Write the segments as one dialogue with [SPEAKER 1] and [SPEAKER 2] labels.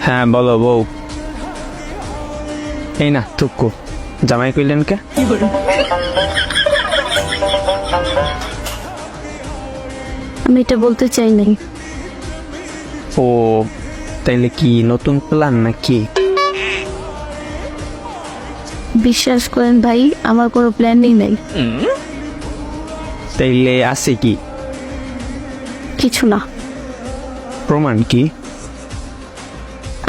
[SPEAKER 1] হ্যাঁ বলো বউ। এই না টুকু জামাই কইলেন কে?
[SPEAKER 2] আমি এটা বলতে চাই নাই।
[SPEAKER 1] ও তাইলে কি নতুন প্ল্যান নাকি?
[SPEAKER 2] বিশ্বাস করেন ভাই, আমার কোনো প্ল্যানই নাই।
[SPEAKER 1] তাইলে আছে কি?
[SPEAKER 2] কিছু না।
[SPEAKER 1] প্রমাণ কি?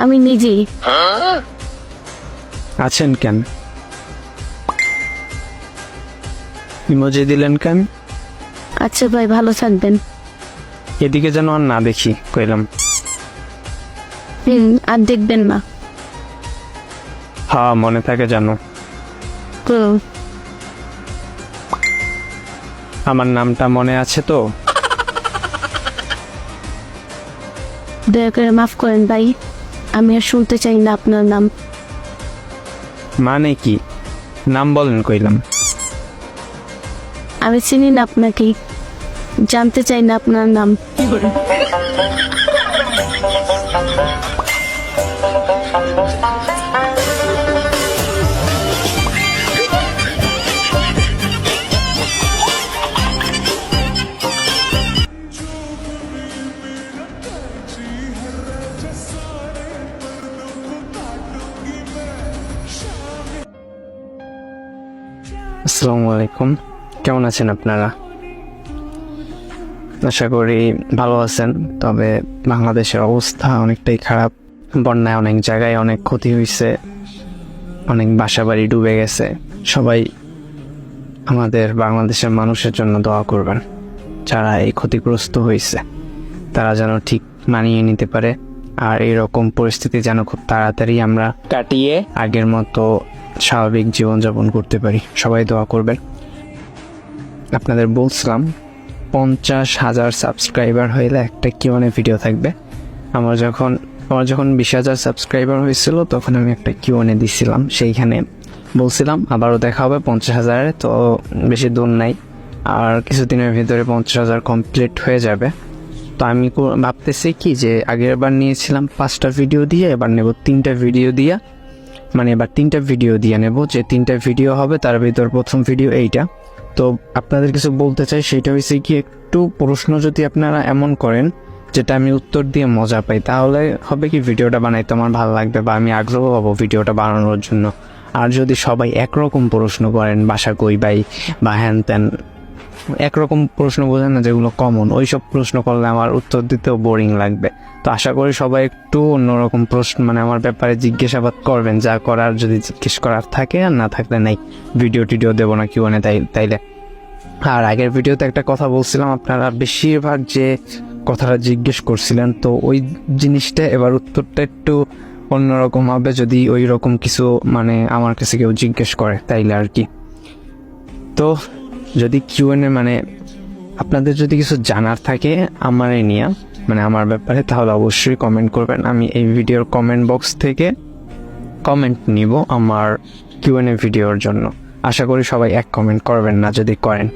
[SPEAKER 2] আমি নিজেই।
[SPEAKER 1] আছেন কেন? ইমোজি দিলেন কেন?
[SPEAKER 2] আচ্ছা ভাই, ভালো থাকবেন।
[SPEAKER 1] এদিকে যেন আর না দেখি কইলাম।
[SPEAKER 2] আর দেখবেন না।
[SPEAKER 1] হ্যাঁ মনে থাকে জানো।
[SPEAKER 2] হুম।
[SPEAKER 1] আমার নামটা মনে আছে তো?
[SPEAKER 2] দয়া করে মাফ করেন ভাই, আমি আর শুনতে চাই না আপনার নাম।
[SPEAKER 1] মানে কি? নাম বলেন কইলাম।
[SPEAKER 2] আমি চিনি না আপনাকে, জানতে চাই না আপনার নাম।
[SPEAKER 1] আসসালামু আলাইকুম, কেমন আছেন আপনারা? আশা করি ভালো আছেন। তবে বাংলাদেশের অবস্থা অনেকটাই খারাপ। বন্যায় অনেক জায়গায় অনেক ক্ষতি হয়েছে, অনেক বাসাবাড়ি ডুবে গেছে। সবাই আমাদের বাংলাদেশের মানুষের জন্য দোয়া করবেন, যারা এই ক্ষতিগ্রস্ত হয়েছে তারা যেন ঠিক মানিয়ে নিতে পারে, আর এরকম পরিস্থিতি যেন খুব তাড়াতাড়ি আমরা কাটিয়ে আগের মতো স্বাভাবিক জীবনযাপন করতে পারি। সবাই দোয়া করবেন। আপনাদের বলছিলাম 50,000 সাবস্ক্রাইবার হইলে একটা কিউএনএ ভিডিও থাকবে। আমার যখন 20,000 সাবস্ক্রাইবার হয়েছিল তখন আমি একটা কিউএনএ দিছিলাম, সেইখানে বলছিলাম আবারও দেখা হবে 50,000-এ। তো বেশি দূর নাই, আর কিছুদিনের ভিতরে 50,000 কমপ্লিট হয়ে যাবে। তো আমি ভাবতেছি কি যে আগের বার নিয়েছিলাম 5টা ভিডিও দিয়ে, এবার নেব 3টা ভিডিও দিয়ে। মানে এবার 3টা ভিডিও দিয়ে নেব, যে 3টা ভিডিও হবে তার ভিতর প্রথম ভিডিও এইটা। তো আপনাদের কিছু বলতে চাই, সেটা হচ্ছে কি, একটু প্রশ্ন যদি আপনারা এমন করেন যেটা আমি উত্তর দিয়ে মজা পাই, তাহলে হবে কি ভিডিওটা বানাইতে আমার ভালো লাগবে বা আমি আগ্রহ হব ভিডিওটা বানানোর জন্য। আর যদি সবাই একরকম প্রশ্ন করেন, বাসা কই ভাই বা হ্যান ত্যান, একরকম প্রশ্ন বোঝেন না যেগুলো কমন, ওইসব প্রশ্ন করলে আমার উত্তর দিতেও বোরিং লাগবে। তো আশা করি সবাই একটু অন্যরকম প্রশ্ন মানে আমার ব্যাপারে জিজ্ঞাসাবাদ করবেন, যা করার যদি জিজ্ঞেস করার থাকে, আর না থাকলে নাই, ভিডিও টিডিও দেবো না কিউএনএ তাইলে। আর আগের ভিডিওতে একটা কথা বলছিলাম, আপনারা বেশিরভাগ যে কথাটা জিজ্ঞেস করছিলেন, তো ওই জিনিসটা এবার উত্তরটা একটু অন্যরকম হবে যদি ওই রকম কিছু মানে আমার কাছে কেউ জিজ্ঞেস করে, তাইলে আর কি। তো যদি কিউএনএ মানে আপনাদের যদি কিছু জানার থাকে আমার নিয়ে, মানে আমার ব্যাপারে, তাহলে অবশ্যই কমেন্ট করবেন। আমি এই ভিডিওর কমেন্ট বক্স থেকে কমেন্ট নিব আমার কিউএনএ ভিডিওর জন্য। আশা করি সবাই এক কমেন্ট করবেন না, যদি করেন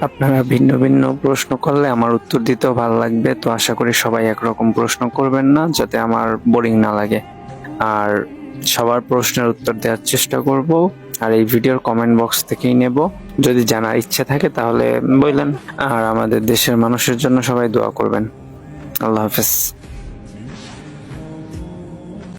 [SPEAKER 1] আপনারা ভিন্ন ভিন্ন প্রশ্ন করলে আমার উত্তর দিতেও ভালো লাগবে। তো আশা করি সবাই একরকম প্রশ্ন করবেন না, যাতে আমার বোরিং না লাগে। আর সবার প্রশ্নের উত্তর দেওয়ার চেষ্টা করব, আর এই ভিডিওর কমেন্ট বক্স থেকেই নেব। যদি জানার ইচ্ছে থাকে তাহলে বললেন। আর আমাদের দেশের মানুষের জন্য সবাই দোয়া করবেন। আল্লাহ হাফেজ।